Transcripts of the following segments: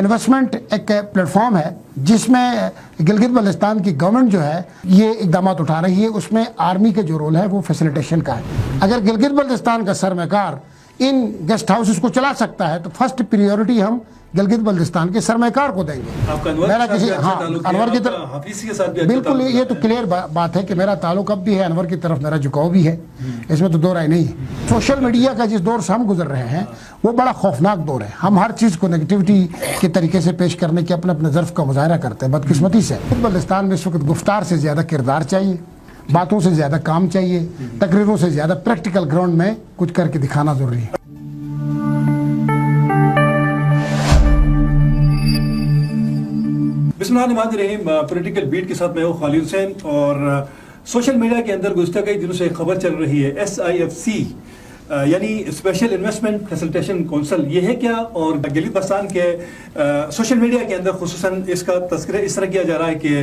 Investment एक platform है जिसमें गिलगित बल्तिस्तान की गवर्नमेंट जो है ये इकदामात उठा रही है। उसमें आर्मी का जो रोल है वो फैसिलिटेशन का है। अगर गिलगित बल्तिस्तान का सरमाकार इन गेस्ट हाउसेस को चला सकता है तो फर्स्ट प्रायोरिटी हम गिलगित बल्तिस्तान के सरमाकार को देंगे। मेरा किसी अनवर की तरफ बिल्कुल ये तो क्लियर बात है कि मेरा ताल्लुक अब भी है, अनवर की तरफ मेरा झुकाव भी है, इसमें तो दो राय नहीं है। सोशल मीडिया का जिस दौर से हम गुजर रहे हैं वो बड़ा खौफनाक दौर है। हम हर चीज़ को नेगेटिविटी के तरीके से पेश करने के अपने अपने ज़र्फ़ का मुजाहरा करते हैं। बदकिस्मती से बल्तिस्तान में इस वक्त गुफ्तार से ज़्यादा किरदार चाहिए, बातों से ज़्यादा काम चाहिए, तकरीरों से ज़्यादा प्रैक्टिकल ग्राउंड में कुछ करके दिखाना ज़रूरी है। बिस्मिल्लाहिर्रहमानिर्रहीम। पॉलिटिकल बीट के साथ मैं हूँ खालिद हुसैन और सोशल मीडिया के अंदर गुज़श्ता कई दिनों से खबर चल रही है SIFC यानी स्पेशल इन्वेस्टमेंट फैसिलिटेशन काउंसिल, ये है क्या? और गिलगित बल्तिस्तान के सोशल मीडिया के अंदर खुसूसन इसका तस्करा इस तरह किया जा रहा है कि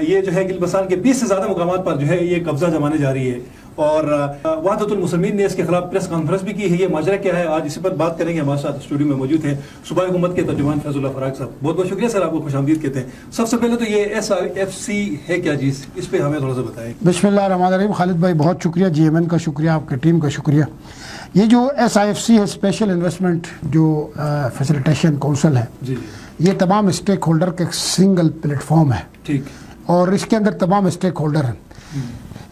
ये जो है गिलगित बल्तिस्तान के 20 से ज़्यादा मुकामात पर जो है ये कब्जा जमाने जा रही है। और वहदतुल मुस्लिमीन ने इसके खिलाफ प्रेस कॉन्फ्रेंस भी की है। ये माजरा क्या है, आज इसी पर बात करेंगे। हमारे साथ स्टूडियो में मौजूद हैं सूबाई हुकूमत के तर्जुमान फैजुल्लाह फराग साहब। बहुत बहुत शुक्रिया सर, आपको खुशामदीद कहते हैं। सबसे पहले तो ये SIFC है क्या जी, इस पर हमें थोड़ा सा बताएं। बिस्मिल्लाहिर्रहमानिर्रहीम। खालिद भाई बहुत शुक्रिया, GMN का शुक्रिया, आपकी टीम का शुक्रिया। ये जो SIFC है, स्पेशल इन्वेस्टमेंट जो फैसिलिटेशन काउंसिल है जी, ये तमाम स्टेक होल्डर का एक सिंगल प्लेटफॉर्म है। ठीक। और इसके अंदर तमाम स्टेक होल्डर हैं।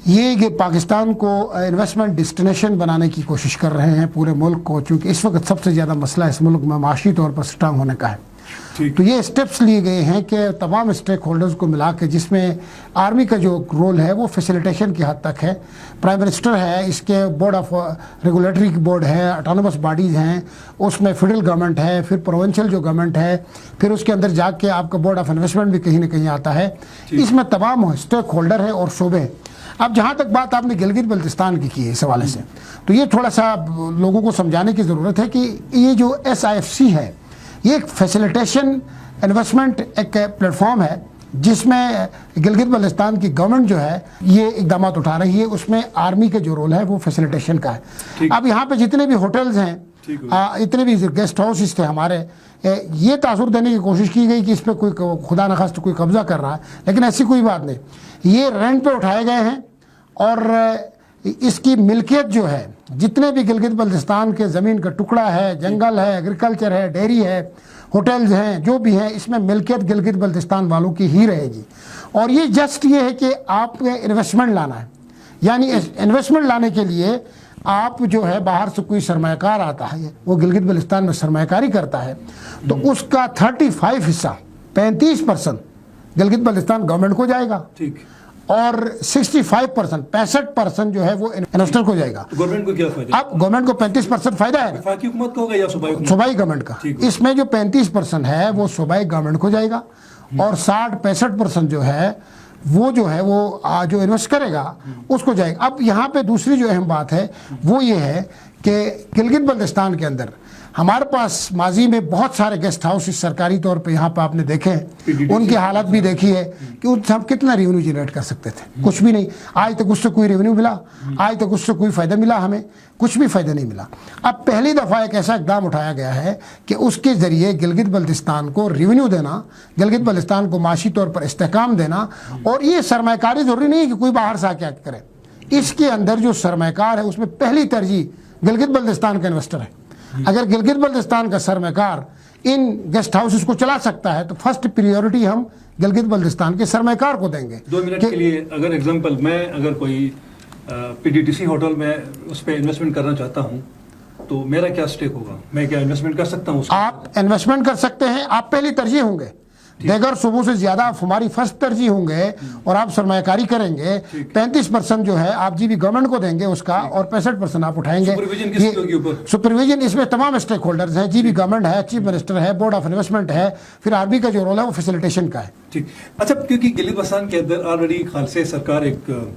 ये पाकिस्तान को इन्वेस्टमेंट डेस्टिनेशन बनाने की कोशिश कर रहे हैं पूरे मुल्क को, क्योंकि इस वक्त सबसे ज़्यादा मसला इस मुल्क में माशी तौर पर स्ट्रांग होने का है। तो ये स्टेप्स लिए गए हैं कि तमाम स्टेक होल्डर्स को मिला के, जिसमें आर्मी का जो रोल है वो फैसिलिटेशन की हद तक है। प्राइम मिनिस्टर है, इसके बोर्ड ऑफ रेगुलेटरी बोर्ड है, ऑटोनमस बॉडीज़ हैं, उसमें फेडरल गवर्नमेंट है, फिर प्रोविंशियल जो गवर्नमेंट है, फिर उसके अंदर जाके आपका बोर्ड ऑफ इन्वेस्टमेंट भी कहीं ना कहीं आता है। इसमें तमाम स्टेक होल्डर है और शोबे। अब जहाँ तक बात आपने गिलगित बल्तिस्तान की है इस हवाले से, तो ये थोड़ा सा लोगों को समझाने की ज़रूरत है कि ये जो SIFC है ये एक फैसिलिटेशन इन्वेस्टमेंट एक प्लेटफॉर्म है जिसमें गिलगित बल्तिस्तान की गवर्नमेंट जो है ये इकदामात उठा रही है। उसमें आर्मी का जो रोल है वो फैसिलिटेशन का है। अब यहाँ पे जितने भी होटल्स हैं, इतने भी गेस्ट हाउसेस थे हमारे, ये तासुर देने की कोशिश की गई कि इस पर कोई खुदा नखास्त कोई कब्जा कर रहा है, लेकिन ऐसी कोई बात नहीं। ये रेंट पे उठाए गए हैं और इसकी मिल्कियत जो है, जितने भी गिलगित बल्तिस्तान के ज़मीन का टुकड़ा है, जंगल है, एग्रीकल्चर है, डेयरी है, होटल्स हैं, जो भी हैं, इसमें मिल्कियत गिलगित बल्तिस्तान वालों की ही रहेगी। और ये जस्ट ये है कि आप इन्वेस्टमेंट लाना है, यानी इन्वेस्टमेंट लाने के लिए आप जो है बाहर से कोई सरमायाकार आता है, वो गिलगित बल्तिस्तान में सरमायाकारी करता है, तो उसका 35 हिस्सा 35% गिलगित बल्तिस्तान गवर्नमेंट को जाएगा। ठीक। और 65% जो है वो इन्वेस्टर को जाएगा। तो गवर्नमेंट को क्या फायदा? अब गवर्नमेंट को 35% फायदा है, वफाकी हुकूमत को होगा या सूबाई गवर्नमेंट का। इसमें जो 35% है वो सूबाई गवर्नमेंट को जाएगा और 60-65% जो है वो जो इन्वेस्ट करेगा उसको जाएगा। अब यहाँ पे दूसरी जो अहम बात है वो ये है कि गिलगित बल्तिस्तान के अंदर हमारे पास माजी में बहुत सारे गेस्ट हाउस सरकारी तौर पे यहाँ पे आपने देखे हैं, उनकी हालत भी देखी है कि उनसे हम कितना रेवेन्यू जनरेट कर सकते थे। कुछ भी नहीं। आज तक उससे कोई रेवेन्यू मिला, आज तक उससे कोई फ़ायदा मिला, हमें कुछ भी फ़ायदा नहीं मिला। अब पहली दफ़ा एक ऐसा इकदाम उठाया गया है कि उसके ज़रिए गिलगित बल्तिस्तान को रेवेन्यू देना, गिलगित बल्तिस्तान को माशी तौर पर इस्तेहकाम देना। और ये सरमायाकारी ज़रूरी नहीं है कि कोई बाहर से आके करे, इसके अंदर जो सरमायाकार है उसमें पहली तरजीह गिलगित बल्तिस्तान का इन्वेस्टर है। अगर गिलगित बल्तिस्तान का सरमायाकार इन गेस्ट हाउसेस को चला सकता है तो फर्स्ट प्रायोरिटी हम गिलगित बल्तिस्तान के सरमायाकार को देंगे। 2 मिनट के लिए अगर एग्जांपल, मैं अगर कोई PDTC होटल में उस पर इन्वेस्टमेंट करना चाहता हूँ तो मेरा क्या स्टेक होगा? मैं क्या इन्वेस्टमेंट कर सकता हूँ? आप इन्वेस्टमेंट कर सकते हैं, आप पहली तरजीह होंगे, देगर सूबों से ज्यादा हमारी फर्स्ट तरजीह होंगे और आप सरमायाकारी करेंगे। 35% जो है आप जीबी गवर्नमेंट को देंगे उसका और 65% आप उठाएंगे। सुपरविजन इसमें तमाम स्टेक होल्डर्स हैं, जीबी गवर्नमेंट है, चीफ मिनिस्टर है, बोर्ड ऑफ इन्वेस्टमेंट है, फिर आर्मी का जो रोल है वो फैसिलिटेशन का है। ठीक। अच्छा, क्योंकि गिलगित बल्तिस्तान के अंदर ऑलरेडी खालसा सरकार एक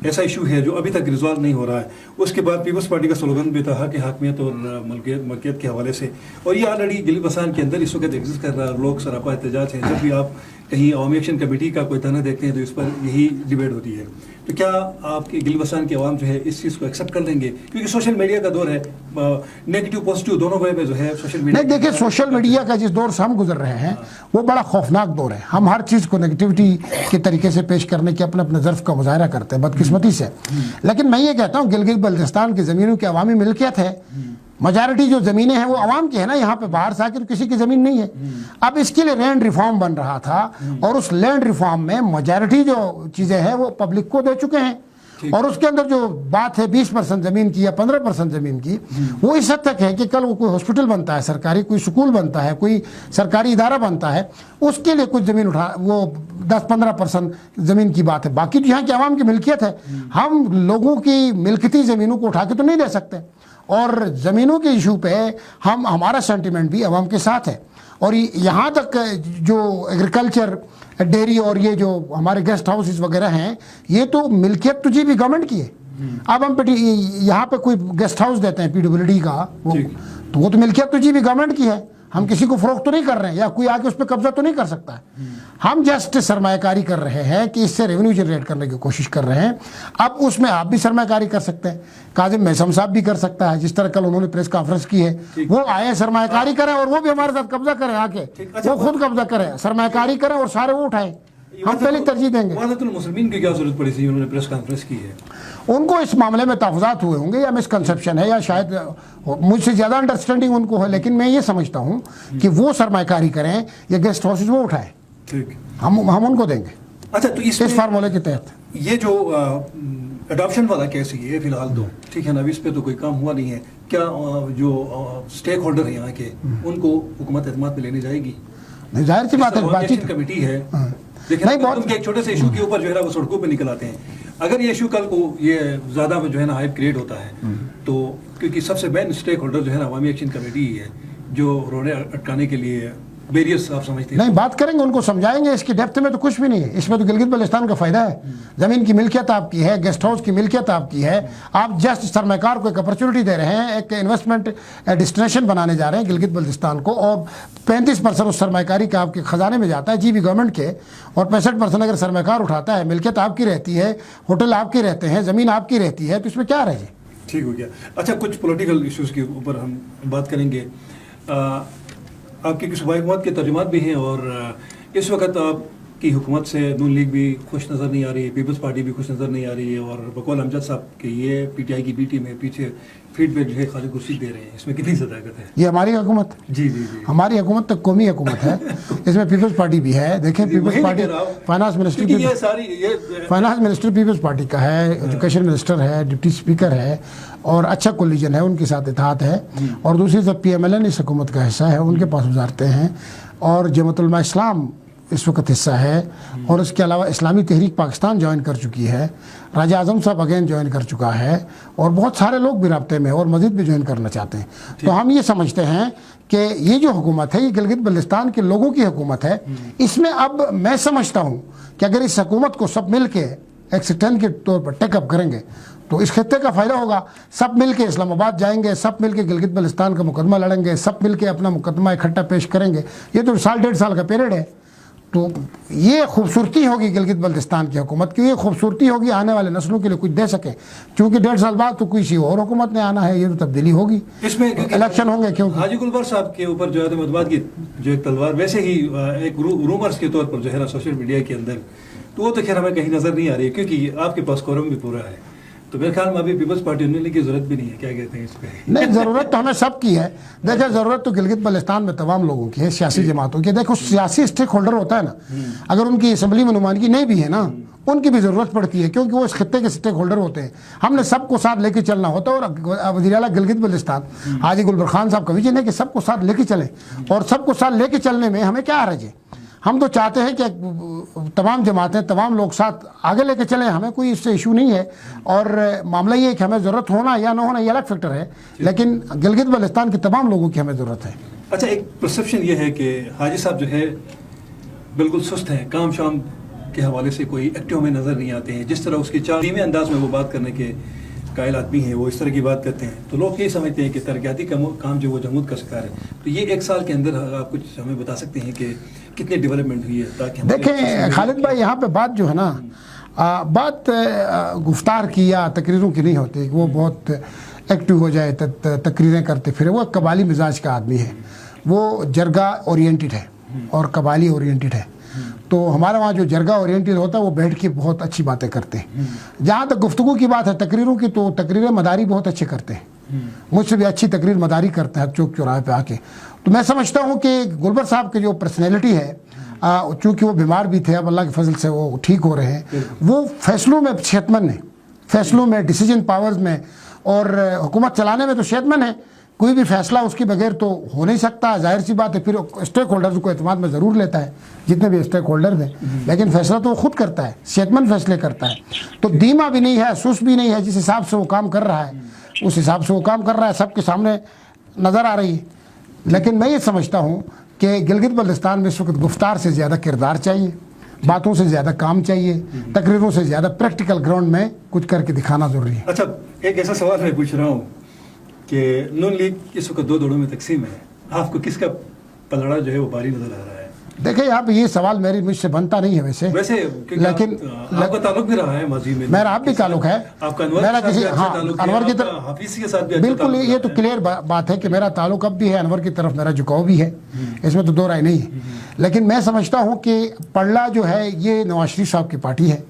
ऐसा इशू है जो अभी तक रिजॉल्व नहीं हो रहा है। उसके बाद पीपल्स पार्टी का स्लोगन भी था कि हाकमियत और मलकियत के हवाले से, और ये ऑलरेडी गिलगित बल्तिस्तान के अंदर इस वक्त एग्जिस्ट कर रहा है। लोग सरापा एहतजाज है, जब भी आप कहीं अवामी एक्शन कमेटी का कोई धरना देखते हैं तो इस पर यही डिबेट होती है। तो क्या आपकी गिलगित बल्तिस्तान की आवाम जो है इस चीज़ को एक्सेप्ट कर लेंगे? क्योंकि सोशल मीडिया का दौर है, नेगेटिव पॉजिटिव दोनों वे में जो है सोशल मीडिया नहीं देखिए, सोशल मीडिया का जिस दौर से हम गुजर रहे हैं वो बड़ा खौफनाक दौर है। हम हर चीज़ को नेगेटिविटी के तरीके से पेश करने के अपने अपने ज़र्फ़ का मुजाहरा करते हैं बदकिस्मती से। लेकिन मैं ये कहता हूँ गिलगित बल्तिस्तान की ज़मीनों की अवामी मिल्कियत है, मेजॉरिटी जो ज़मीनें हैं वो आवाम की है ना, यहाँ पे बाहर से आकर किसी की ज़मीन नहीं है। अब इसके लिए लैंड रिफॉर्म बन रहा था और उस लैंड रिफॉर्म में मेजॉरिटी जो चीज़ें हैं वो पब्लिक को दे चुके हैं, और उसके अंदर जो बात है 20% ज़मीन की या 15% ज़मीन की, वो इस हद तक है कि कल वो कोई हॉस्पिटल बनता है सरकारी, कोई स्कूल बनता है, कोई सरकारी इदारा बनता है, उसके लिए कुछ ज़मीन उठा वो 10-15% ज़मीन की बात है। बाकी जो यहाँ की आवाम की मिल्कियत है, हम लोगों की मिल्कियती ज़मीनों को उठा के तो नहीं दे सकते। और ज़मीनों के इशू पे हमारा सेंटिमेंट भी आवाम के साथ है। और यहाँ तक जो एग्रीकल्चर, डेयरी और ये जो हमारे गेस्ट हाउसेस वगैरह हैं, ये तो मिल्कियत तो जी भी गवर्नमेंट की है। अब हम यहाँ पे कोई गेस्ट हाउस देते हैं PWD का, वो तो मिल्कियत तो जी भी गवर्नमेंट की है। हम किसी को फरोख्त तो नहीं कर रहे हैं या कोई आके उस पर कब्जा तो नहीं कर सकता है। हम जस्ट सरमायाकारी कर रहे हैं कि इससे रेवेन्यू जनरेट करने की कोशिश कर रहे हैं। अब उसमें आप भी सरमायाकारी कर सकते हैं, काजिम मैसम साहब भी कर सकता है, जिस तरह कल उन्होंने प्रेस कॉन्फ्रेंस की है, वो आए सरमायाकारी करें और वो भी हमारे साथ कब्जा करें, आके वो खुद कब्जा करें, सरमायाकारी करें और सारे वो उठाएं। हम पहले तरजीह देंगे। मुस्लिमीन की क्या जरूरत पड़ी थी, उन्होंने प्रेस कॉन्फ्रेंस की है, उनको इस मामले में तहफ़्फ़ुज़ात हुए होंगे या मिसकंसेप्शन है या शायद मुझसे ज़्यादा अंडरस्टैंडिंग उनको है, लेकिन मैं ये समझता हूँ कि वो सरमायाकारी करें या गेस्ट हाउसेज वो उठाएं, ठीक, हम उनको देंगे। अच्छा, तो इस फार्मूले के तहत ये जो अडॉप्शन वाला केस है फिलहाल तो ठीक है ना, अभी इस पे तो कोई काम हुआ नहीं है, क्या जो स्टेक होल्डर है यहाँ के उनको हुकूमत एतमाद में लेने जाएगी? नहीं, जाहिर सी बात है, बातचीत कमेटी है, देखिए नहीं बहुत एक छोटे से इशू के ऊपर जो है ना वो सड़कों पे निकल आते हैं। अगर ये इशू कल को ये ज़्यादा जो है ना हाइप क्रिएट होता है तो, क्योंकि सबसे मेन स्टेक होल्डर जो है ना अवामी एक्शन कमेटी ही है, जो रोने अटकाने के लिए वेरियस आप समझते हैं। नहीं, बात करेंगे, उनको समझाएंगे। इसकी डेप्थ में तो कुछ भी नहीं है, इसमें तो गिलगित बल्तिस्तान का फ़ायदा है। ज़मीन की मिल्कियत आपकी है, गेस्ट हाउस की मिल्कियत आपकी है, आप जस्ट सरमाकार को एक अपॉर्चुनिटी दे रहे हैं, एक इन्वेस्टमेंट डेस्टिनेशन बनाने जा रहे हैं गिलगित बल्तिस्तान को, और 35% उस सरमाकारी का आपके ख़जाने में जाता है जी भी गवर्नमेंट के, और 65% अगर सरमाकार उठाता है, मिल्कियत आपकी रहती है, होटल आपके रहते हैं, ज़मीन आपकी रहती है, तो इसमें क्या रहे? ठीक हो गया। अच्छा, कुछ पॉलिटिकल इश्यूज़ के ऊपर हम बात करेंगे। आपकी कुछ हुकूमत के तर्जुमात भी हैं और इस वक्त आपकी हुकूमत से नून लीग भी खुश नज़र नहीं आ रही है, पीपल्स पार्टी भी खुश नज़र नहीं आ रही है, और बकौल अमजद साहब के ये PTI की BT में पीछे फीडबैक जो है खाली कुर्सी दे रहे हैं, इसमें कितनी सदाकत है? ये हमारी हुकूमत, जी जी जी हमारी हुकूमत तो कौमी हुकूमत है, इसमें पीपल्स पार्टी भी है। देखें, पीपल्स पार्टी फाइनेंस मिनिस्टर पीपल्स पार्टी का है, एजुकेशन मिनिस्टर है, डिप्टी स्पीकर है, और अच्छा कोलिजन है, उनके साथ इत्तेहाद है। और दूसरी तरफ PMLN इस हुकूमत का हिस्सा है, उनके पास वजारतें हैं, और जमात उलमा इस्लाम इस वक्त हिस्सा है, और इसके अलावा इस्लामी तहरीक पाकिस्तान ज्वाइन कर चुकी है, राजा आज़म साहब अगेन ज्वाइन कर चुका है, और बहुत सारे लोग भी राब्ते में और मज़ीद भी ज्वाइन करना चाहते हैं। तो हम ये समझते हैं कि ये जो हुकूमत है ये गिलगित बल्तिस्तान के लोगों की हुकूमत है। इसमें अब मैं समझता हूँ कि अगर इस हुकूमत को सब मिल के एक सिस्टम के तौर पर टेकअप करेंगे तो इस खत्ते का फ़ायदा होगा। सब मिल के इस्लामाबाद जाएंगे, सब मिल के गिलगित बल्तिस्तान का मुकदमा लड़ेंगे, सब मिल के अपना मुकदमा इकट्ठा पेश करेंगे। ये तो 1.5 साल का पीरियड है, तो ये खूबसूरती होगी गिलगित बल्तिस्तान की हुकूमत की, ये खूबसूरती होगी आने वाले नस्लों के लिए कुछ दे सके, क्योंकि 1.5 साल बाद तो किसी और हुकूमत ने आना है, ये तो तब्दीली होगी, इसमें इलेक्शन होंगे। क्योंकि हाजी गुलबर साहब के ऊपर जो है मतबाद की जो एक तलवार वैसे ही एक रूमर्स के तौर पर जो है ना सोशल मीडिया के अंदर, तो वो तो खैर हमें कहीं नजर नहीं आ रही, क्योंकि आपके पास कोरम भी पूरा है, तो मेरे ख्याल में अभी पीपल्स पार्टी उन्हें की जरूरत भी नहीं है। क्या कहते हैं इस पे? नहीं, ज़रूरत तो हमें सब की है। देखिए, ज़रूरत तो गिलगित बल्तिस्तान में तमाम लोगों की है, सियासी जमातों की। देखो, सियासी स्टेक होल्डर होता है ना, अगर उनकी असम्बली में नुमाइंदगी नहीं भी है ना, उनकी भी ज़रूरत पड़ती है, क्योंकि वो इस खत्ते के स्टेक होल्डर होते हैं। हमने सबको साथ लेके चलना होता है, और वज़ीर आला गिलगित बल्तिस्तान हाजी गुलबर खान साहब का विजन है कि सबको साथ लेके चलें, और सबको साथ लेके चलने में हमें क्या हर्ज है। हम तो चाहते हैं कि तमाम जमातें, तमाम लोग साथ आगे लेके चलें, हमें कोई इससे इशू नहीं है। और मामला ये है कि हमें ज़रूरत होना या ना होना ये अलग फैक्टर है, लेकिन गिलगित बल्तिस्तान के तमाम लोगों की हमें ज़रूरत है। अच्छा, एक परसेप्शन ये है कि हाजी साहब जो है बिल्कुल सुस्त हैं, काम शाम के हवाले से कोई एक्टिव में नज़र नहीं आते हैं। जिस तरह उसकी धीमे अंदाज में वो बात करने के कायल आदमी है, वो इस तरह की बात करते हैं, तो लोग यही समझते हैं कि तरक्याती काम जो वो जमूद का शिकार है। तो ये 1 साल के अंदर आप कुछ हमें बता सकते हैं कि कितनी डेवलपमेंट हुई है? ताकि देखें खालिद भाई, यहाँ पे बात जो है ना, बात गुफ्तार की या तकरीरों की नहीं होती, वो बहुत ایکٹیو ہو جائے تقریریں کرتے پھرے. وہ قبائلی مزاج کا آدمی ہے, وہ جرگہ اورینٹڈ ہے اور قبائلی اورینٹڈ ہے. تو ہمارے وہاں جو جرگہ اورینٹڈ ہوتا ہے وہ بیٹھ کے بہت اچھی باتیں کرتے ہیں. جہاں تک گفتگو کی بات ہے تقریروں کی, تو تقریریں مداری بہت اچھے کرتے ہیں, مجھ سے بھی اچھی تقریر مداری کرتے ہیں چوک چوراہے پہ آ کے. تو میں سمجھتا ہوں کہ گلبر صاحب کی جو پرسنالٹی ہے, چونکہ وہ بیمار بھی تھے, اب اللہ کے فضل سے وہ ٹھیک ہو رہے ہیں, وہ فیصلوں میں صحت مند ہیں, فیصلوں میں, ڈیسیجن پاورز میں, اور حکومت چلانے میں تو صحت مند ہے. کوئی بھی فیصلہ اس کے بغیر تو ہو نہیں سکتا, ظاہر سی بات ہے. پھر اسٹیک ہولڈرز کو اعتماد میں ضرور لیتا ہے, جتنے بھی اسٹیک ہولڈرز ہیں, لیکن فیصلہ تو وہ خود کرتا ہے, صحت مند فیصلے کرتا ہے. تو دھیما بھی نہیں ہے, سست بھی نہیں ہے, جس حساب سے وہ کام کر رہا ہے اس حساب سے وہ کام کر رہا ہے, سب کے سامنے نظر آ رہی ہے. لیکن میں یہ سمجھتا ہوں کہ گلگت بلتستان میں اس وقت گفتار سے زیادہ کردار چاہیے, باتوں سے زیادہ کام چاہیے, تقریروں سے زیادہ پریکٹیکل گراؤنڈ میں کچھ کر کے دکھانا ضروری ہے. اچھا, ایک ایسا سوال میں پوچھ رہا ہوں کہ نون لیگ اس وقت 2 دوڑوں میں تقسیم ہے, آپ کو کس کا پلڑا جو ہے وہ باری نظر آ رہا ہے؟ دیکھیں آپ, یہ سوال مجھ سے بنتا نہیں ہے ویسے لیکن آپ کا تعلق بھی رہا ہے ماضی میں, میرا آپ بھی تعلق ہے, آپ کا میرا کسی انور کی طرف حافظ کے ساتھ بھی بالکل, یہ تو کلیئر بات ہے کہ میرا تعلق اب بھی ہے, انور کی طرف میرا جھکاؤ بھی ہے, اس میں تو دو رائے نہیں ہے. لیکن میں سمجھتا ہوں کہ پلڑا جو ہے یہ نواز شریف صاحب کی پارٹی ہے,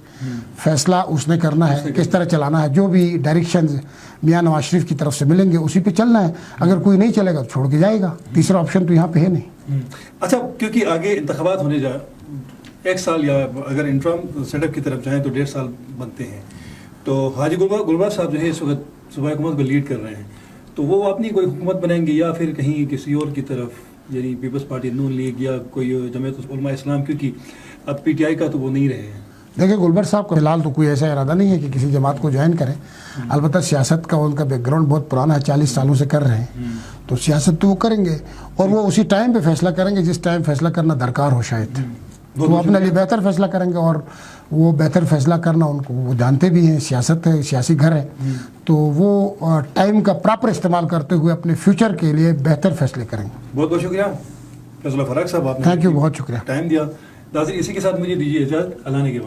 فیصلہ اس نے کرنا ہے کس طرح چلانا ہے, جو بھی ڈائریکشنز میاں نواز شریف کی طرف سے ملیں گے اسی پہ چلنا ہے. اگر کوئی نہیں چلے گا تو چھوڑ کے جائے گا, تیسرا آپشن تو یہاں پہ ہے نہیں. اچھا, کیونکہ آگے انتخابات ہونے جا 1 سال, یا اگر انٹرم سیٹ اپ کی طرف جائیں تو 1.5 سال بنتے ہیں, تو حاجی گلبر صاحب جو ہے اس وقت صوبائی حکومت کو لیڈ کر رہے ہیں, تو وہ اپنی کوئی حکومت بنائیں گے یا پھر کہیں کسی اور کی طرف, یعنی پیپلز پارٹی, نون لیگ, یا کوئی جمعیت علماء اسلام, کیونکہ اب پی ٹی آئی کا تو وہ نہیں رہے ہیں. دیکھیں گلبر صاحب کا فی الحال تو کوئی ایسا ارادہ نہیں ہے کہ کسی جماعت کو جوائن کریں. البتہ سیاست کا ان کا بیک گراؤنڈ بہت پرانا ہے, 40 سالوں سے کر رہے ہیں, تو سیاست تو وہ کریں گے, اور وہ اسی ٹائم پہ فیصلہ کریں گے جس ٹائم فیصلہ کرنا درکار ہو شاید. تو وہ اپنے لیے بہتر فیصلہ کریں گے, اور وہ بہتر فیصلہ کرنا ان کو وہ جانتے بھی ہیں, سیاست ہے, سیاسی گھر ہے, تو وہ ٹائم کا پراپر استعمال کرتے ہوئے اپنے فیوچر کے لیے بہتر فیصلے کریں گے. بہت بہت شکریہ فیصلہ فراق صاحب, آپ نے تھینک یو, بہت شکریہ. ٹائم دیا. ناظرین, اسی کے ساتھ مجھے دیجیے اجازت, اللہ نے کے